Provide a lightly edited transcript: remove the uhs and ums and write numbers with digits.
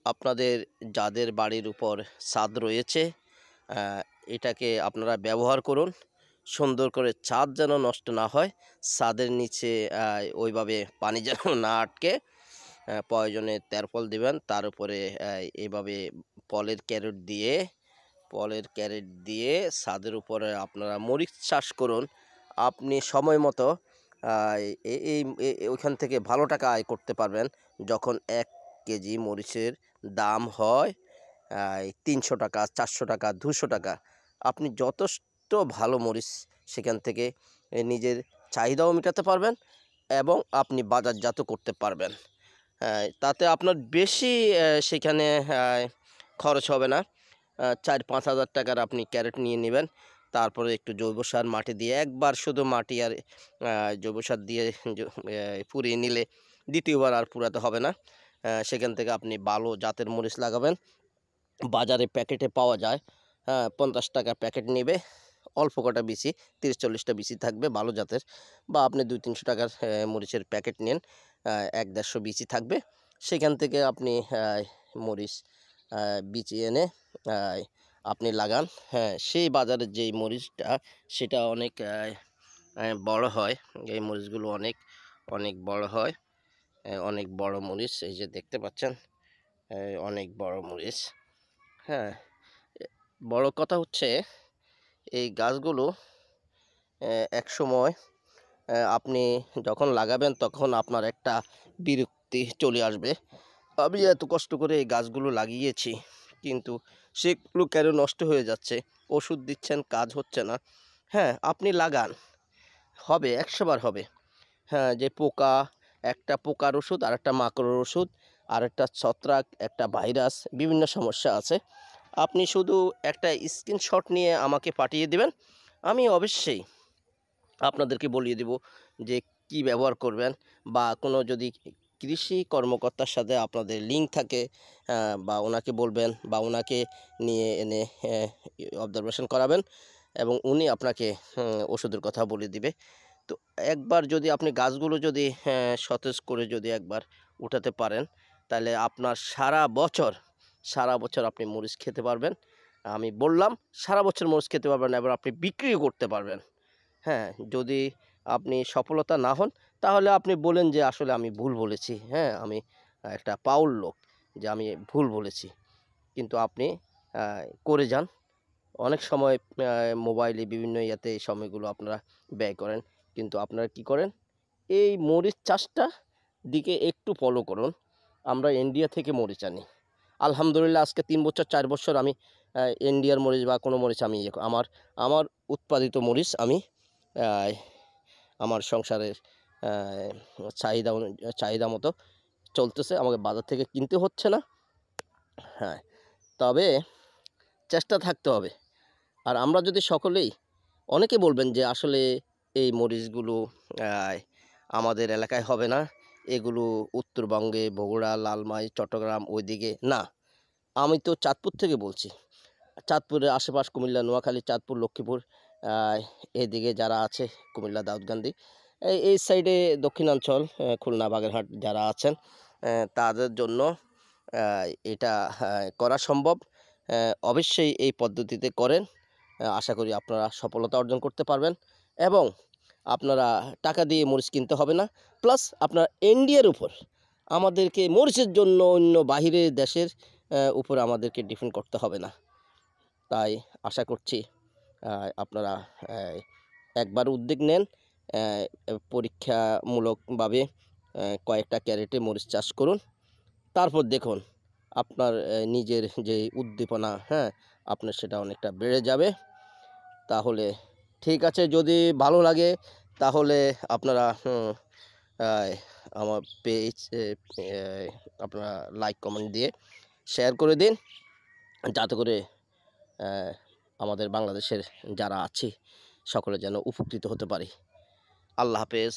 আপনাদের যাদের বাড়ির উপর ছাদ রয়েছে এটাকে আপনারা ব্যবহার করুন। সুন্দর করে ছাদ যেন নষ্ট না হয়, ছাদের নিচে ওইভাবে পানি যেন না আটকে, প্রয়োজনে তেরপল দিবেন, তার উপরে এইভাবে পলের ক্যারেট দিয়ে ছাদের উপরে আপনারা মরিচ চাষ করুন। আপনি সময় মতো ওইখান থেকে ভালো টাকা আয় করতে পারবেন। যখন 1 কেজি মরিচের দাম হয় 300 টাকা, 400 টাকা, 200 টাকা, আপনি যথেষ্ট ভালো মরিচ সেখান থেকে নিজের চাহিদাও মেটাতে পারবেন এবং আপনি বাজারজাত করতে পারবেন। তাতে আপনার বেশি সেখানে খরচ হবে না। 4-5 হাজার টাকার আপনি ক্যারেট নিয়ে নেবেন, তারপরে একটু জৈব সার মাটি দিয়ে একবার শুধু মাটি আর জৈব সার দিয়ে পুড়িয়ে নিলে দ্বিতীয়বার আর পুরাতে হবে না। সেখান থেকে আপনি ভালো জাতের মরিচ লাগাবেন। বাজারে প্যাকেটে পাওয়া যায়, 50 টাকা প্যাকেট নেবে, অল্প কটা বিচি, 30-40টা বিচি থাকবে ভালো জাতের। বা আপনি 200-300 টাকার মরিচের প্যাকেট নেন, 1-150 বিচি থাকবে। সেখান থেকে আপনি মরিচ বিচি এনে আপনি লাগান। সেই বাজারের যেই মরিচটা সেটা অনেক বড় হয়। এই মরিচগুলো অনেক অনেক বড় হয়, অনেক বড় মরিচ, এই যে দেখতে পাচ্ছেন অনেক বড় মরিচ। বড় কথা হচ্ছে এই গাছগুলো এক সময় আপনি যখন লাগাবেন তখন আপনার একটা বিরক্তি চলে আসবে। আমি এত কষ্ট করে এই গাছগুলো লাগিয়েছি, কিন্তু সেগুলো কেন নষ্ট হয়ে যাচ্ছে? ওষুধ দিচ্ছেন, কাজ হচ্ছে না। আপনি লাগান, হবে, 100 বার হবে। যে পোকা, একটা পোকার ওষুধ, আর একটা মাকড়ের ওষুধ, আর একটা ছত্রাক, একটা ভাইরাস, বিভিন্ন সমস্যা আছে। আপনি শুধু একটা স্ক্রিনশট নিয়ে আমাকে পাঠিয়ে দেবেন, আমি অবশ্যই আপনাদেরকে বলিয়ে দেব যে কি ব্যবহার করবেন। বা কোনো যদি কৃষি কর্মকর্তার সাথে আপনাদের লিঙ্ক থাকে, বা ওনাকে বলবেন বা ওনাকে নিয়ে এনে অবজারভেশন করাবেন এবং উনি আপনাকে ওষুধের কথা বলে দিবে। তো একবার যদি আপনি গাছগুলো যদি সতেজ করে যদি একবার উঠাতে পারেন, তাহলে আপনার সারা বছর আপনি মরিচ খেতে পারবেন। আমি বললাম সারা বছর মরিচ খেতে পারবেন, এবার আপনি বিক্রিও করতে পারবেন। যদি আপনি সফলতা না হন তাহলে আপনি বলেন যে আসলে আমি ভুল বলেছি, আমি একটা পাউল লোক, যে আমি ভুল বলেছি। কিন্তু আপনি করে যান। অনেক সময় মোবাইলে বিভিন্ন ইয়াতে এই সময়গুলো আপনারা ব্যয় করেন, কিন্তু আপনারা কি করেন, এই মরিচ চাষটা দিকে একটু ফলো করুন। আমরা ইন্ডিয়া থেকে মরিচ আনি, আলহামদুলিল্লাহ আজকে 3 বছর 4 বছর আমি ইন্ডিয়ার মরিচ বা কোনো মরিচ আমি আমার উৎপাদিত মরিচ আমি আমার সংসারের চাহিদা মতো চলতেছে, আমাকে বাজার থেকে কিনতে হচ্ছে না। তবে চেষ্টা থাকতে হবে। আর আমরা যদি সকলেই, অনেকে বলবেন যে আসলে এই মরিচগুলো আমাদের এলাকায় হবে না, এগুলো উত্তরবঙ্গে, বগুড়া, লালমাই, চট্টগ্রাম ওইদিকে না। আমি তো চাঁদপুর থেকে বলছি, চাঁদপুরের আশেপাশ, কুমিল্লা, নোয়াখালী, চাঁদপুর, লক্ষ্মীপুর, এদিকে যারা আছে, কুমিল্লা, দাউদকান্দি, এই সাইডে দক্ষিণাঞ্চল, খুলনা, বাগেরহাট যারা আছেন, তাদের জন্য এটা করা সম্ভব। অবশ্যই এই পদ্ধতিতে করেন, আশা করি আপনারা সফলতা অর্জন করতে পারবেন এবং আপনারা টাকা দিয়ে মরিচ কিনতে হবে না। প্লাস আপনার ইন্ডিয়ার উপর আমাদেরকে মরিচের জন্য অন্য বাহিরের দেশের উপর আমাদেরকে ডিপেন্ড করতে হবে না। তাই আশা করছি আপনারা একবার উদ্যোগ নেন, পরীক্ষামূলকভাবে কয়েকটা ক্যারেটে মরিচ চাষ করুন, তারপর দেখুন আপনার নিজের যে উদ্দীপনা, আপনার সেটা অনেকটা বেড়ে যাবে। তাহলে ঠিক আছে, যদি ভালো লাগে তাহলে আপনারা আমার পেজ আপনারা লাইক কমেন্ট দিয়ে শেয়ার করে দিন, যাতে করে আমাদের বাংলাদেশের যারা আছে সকলে যেন উপকৃত হতে পারে। আল্লাহ হাফেজ।